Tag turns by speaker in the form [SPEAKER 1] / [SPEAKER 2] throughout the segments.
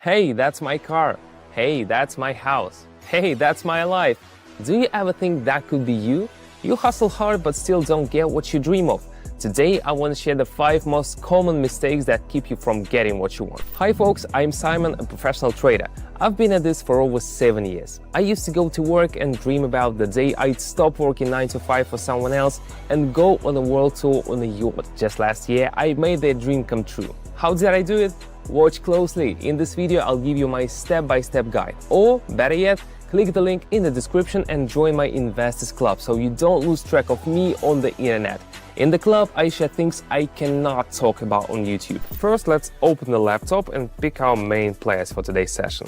[SPEAKER 1] Hey, that's my car. Hey, that's my house. Hey, that's my life. Do you ever think that could be you? You hustle hard but still don't get what you dream of. Today, I want to share the 5 most common mistakes that keep you from getting what you want. Hi folks, I'm Simon, a professional trader. I've been at this for over 7 years. I used to go to work and dream about the day I'd stop working 9 to 5 for someone else and go on a world tour on a yacht. Just last year, I made that dream come true. How did I do it? Watch closely. In this video, I'll give you my step-by-step guide. Or, better yet, click the link in the description and join my Investors Club so you don't lose track of me on the internet. In the club, I share things I cannot talk about on YouTube. First, let's open the laptop and pick our main players for today's session.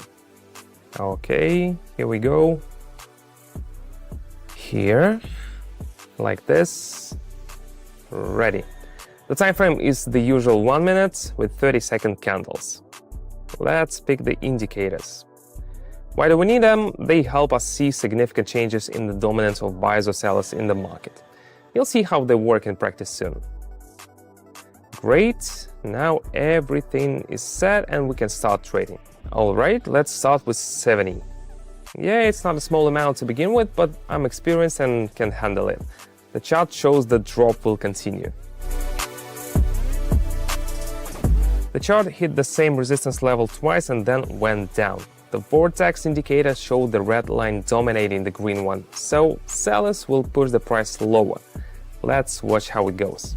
[SPEAKER 1] Okay, here we go. Here, like this. Ready. The time frame is the usual 1 minute with 30-second candles. Let's pick the indicators. Why do we need them? They help us see significant changes in the dominance of buyers or sellers in the market. You'll see how they work in practice soon. Great, now everything is set and we can start trading. Alright, let's start with 70. Yeah, it's not a small amount to begin with, but I'm experienced and can handle it. The chart shows the drop will continue. The chart hit the same resistance level twice and then went down. The vortex indicator showed the red line dominating the green one, so sellers will push the price lower. Let's watch how it goes.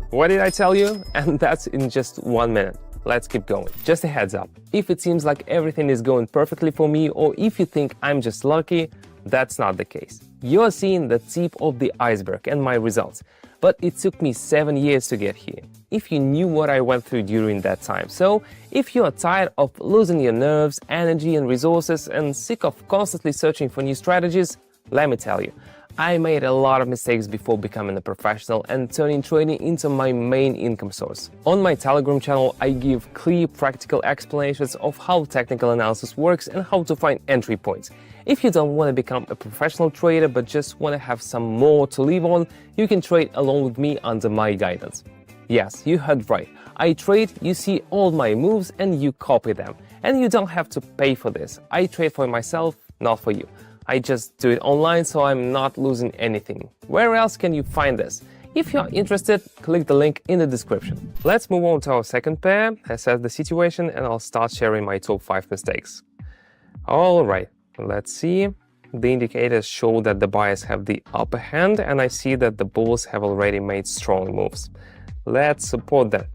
[SPEAKER 1] What did I tell you? And that's in just 1 minute. Let's keep going. Just a heads up. If it seems like everything is going perfectly for me, or if you think I'm just lucky, that's not the case. You're seeing the tip of the iceberg and my results. But it took me 7 years to get here. If you knew what I went through during that time. So, if you are tired of losing your nerves, energy and resources and sick of constantly searching for new strategies, let me tell you, I made a lot of mistakes before becoming a professional and turning trading into my main income source. On my Telegram channel, I give clear practical explanations of how technical analysis works and how to find entry points. If you don't want to become a professional trader but just want to have some more to live on, you can trade along with me under my guidance. Yes, you heard right. I trade, you see all my moves and you copy them. And you don't have to pay for this. I trade for myself, not for you. I just do it online so I'm not losing anything. Where else can you find this? If you're interested, click the link in the description. Let's move on to our second pair, assess the situation, and I'll start sharing my top 5 mistakes. Alright, let's see. The indicators show that the buyers have the upper hand, and I see that the bulls have already made strong moves. Let's support them.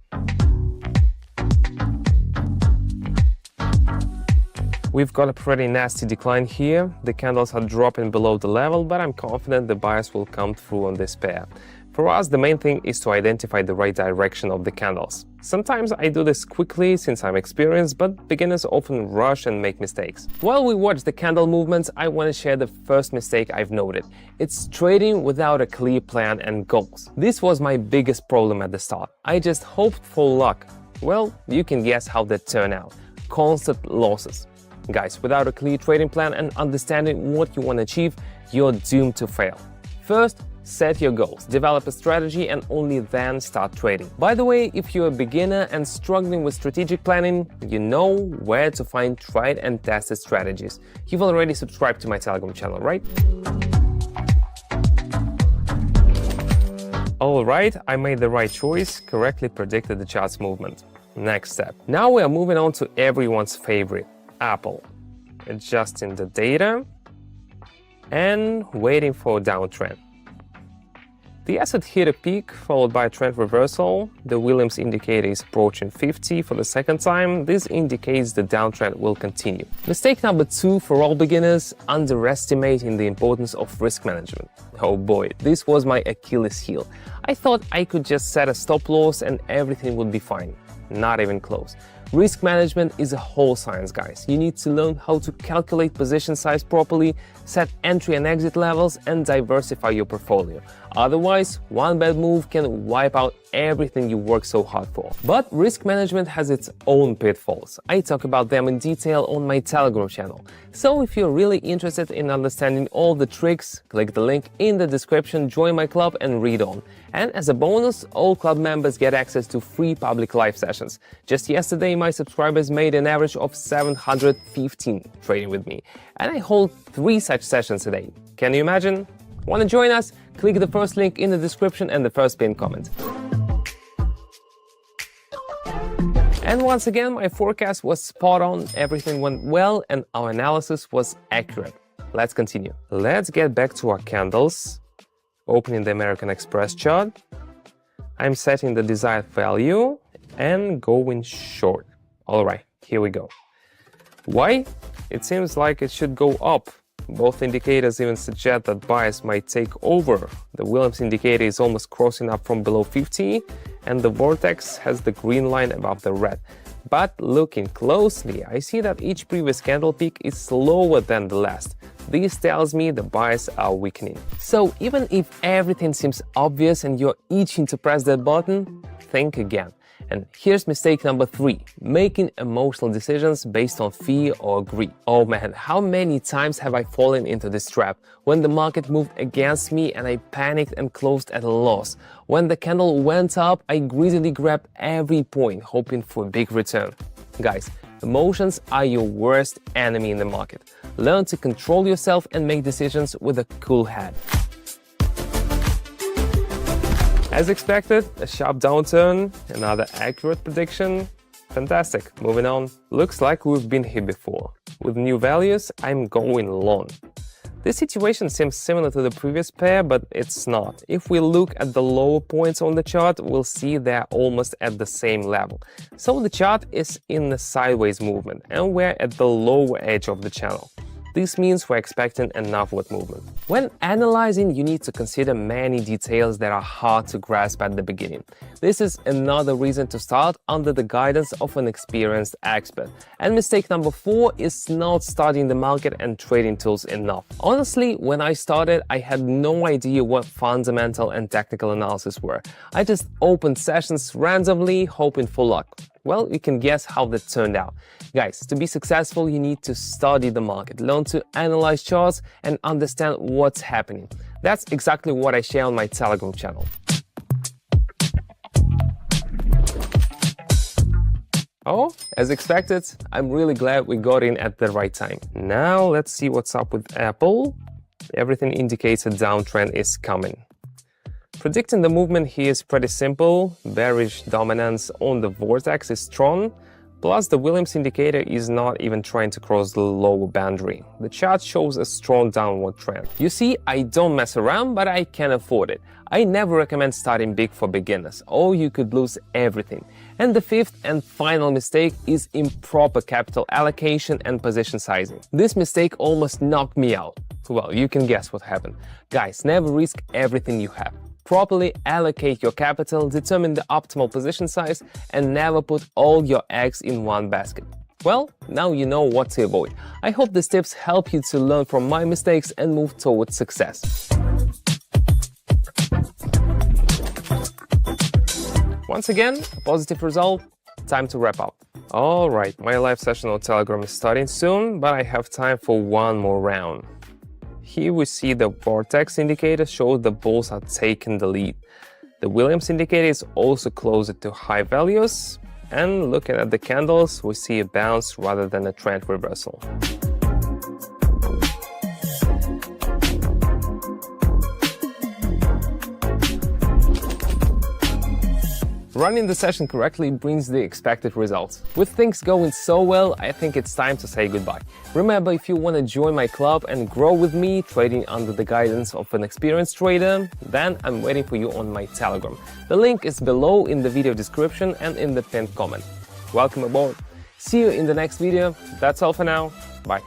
[SPEAKER 1] We've got a pretty nasty decline here. The candles are dropping below the level, but I'm confident the buyers will come through on this pair. For us, the main thing is to identify the right direction of the candles. Sometimes I do this quickly since I'm experienced, but beginners often rush and make mistakes. While we watch the candle movements, I want to share the first mistake I've noted. It's trading without a clear plan and goals. This was my biggest problem at the start. I just hoped for luck. Well, you can guess how that turned out. Constant losses. Guys, without a clear trading plan and understanding what you want to achieve, you're doomed to fail. First, set your goals, develop a strategy, and only then start trading. By the way, if you're a beginner and struggling with strategic planning, you know where to find tried and tested strategies. You've already subscribed to my Telegram channel, right? Alright, I made the right choice, correctly predicted the chart's movement. Next step. Now we are moving on to everyone's favorite. Apple, adjusting the data and waiting for a downtrend. The asset hit a peak followed by a trend reversal. The Williams indicator is approaching 50 for the second time. This indicates the downtrend will continue. Mistake number 2 for all beginners: underestimating the importance of risk management. Oh boy, this was my Achilles heel. I thought I could just set a stop loss and everything would be fine. Not even close. Risk management is a whole science, guys. You need to learn how to calculate position size properly, set entry and exit levels, and diversify your portfolio. Otherwise, one bad move can wipe out everything you worked so hard for. But risk management has its own pitfalls. I talk about them in detail on my Telegram channel. So if you're really interested in understanding all the tricks, click the link in the description, join my club and read on. And as a bonus, all club members get access to free public live sessions. Just yesterday, my subscribers made an average of 715 trading with me. And I hold 3 such sessions a day. Can you imagine? Want to join us? Click the first link in the description and the first pinned comment. And once again, my forecast was spot on, everything went well, and our analysis was accurate. Let's continue. Let's get back to our candles. Opening the American Express chart. I'm setting the desired value and going short. All right, here we go. Why? It seems like it should go up. Both indicators even suggest that buyers might take over. The Williams indicator is almost crossing up from below 50, and the vortex has the green line above the red. But looking closely, I see that each previous candle peak is slower than the last. This tells me the buyers are weakening. So even if everything seems obvious and you're itching to press that button, think again. And here's mistake number 3, making emotional decisions based on fear or greed. Oh man, how many times have I fallen into this trap? When the market moved against me and I panicked and closed at a loss. When the candle went up, I greedily grabbed every point, hoping for a big return. Guys, emotions are your worst enemy in the market. Learn to control yourself and make decisions with a cool head. As expected, a sharp downturn, another accurate prediction. Fantastic, moving on. Looks like we've been here before. With new values, I'm going long. This situation seems similar to the previous pair, but it's not. If we look at the lower points on the chart, we'll see they're almost at the same level. So the chart is in a sideways movement, and we're at the lower edge of the channel. This means we're expecting an upward movement. When analyzing, you need to consider many details that are hard to grasp at the beginning. This is another reason to start under the guidance of an experienced expert. And mistake number 4 is not studying the market and trading tools enough. Honestly, when I started, I had no idea what fundamental and technical analysis were. I just opened sessions randomly, hoping for luck. Well, you can guess how that turned out. Guys, to be successful, you need to study the market, learn to analyze charts, and understand what's happening. That's exactly what I share on my Telegram channel. Oh, as expected, I'm really glad we got in at the right time. Now let's see what's up with Apple. Everything indicates a downtrend is coming. Predicting the movement here is pretty simple. Bearish dominance on the vortex is strong, plus the Williams indicator is not even trying to cross the lower boundary. The chart shows a strong downward trend. You see, I don't mess around, but I can afford it. I never recommend starting big for beginners, or you could lose everything. And the 5th and final mistake is improper capital allocation and position sizing. This mistake almost knocked me out. Well, you can guess what happened. Guys, never risk everything you have. Properly allocate your capital, determine the optimal position size, and never put all your eggs in one basket. Well, now you know what to avoid. I hope these tips help you to learn from my mistakes and move towards success. Once again, a positive result. Time to wrap up. Alright, my live session on Telegram is starting soon, but I have time for one more round. Here we see the vortex indicator shows the bulls are taking the lead. The Williams indicator is also closer to high values. And looking at the candles, we see a bounce rather than a trend reversal. Running the session correctly brings the expected results. With things going so well, I think it's time to say goodbye. Remember, if you want to join my club and grow with me, trading under the guidance of an experienced trader, then I'm waiting for you on my Telegram. The link is below in the video description and in the pinned comment. Welcome aboard. See you in the next video. That's all for now. Bye.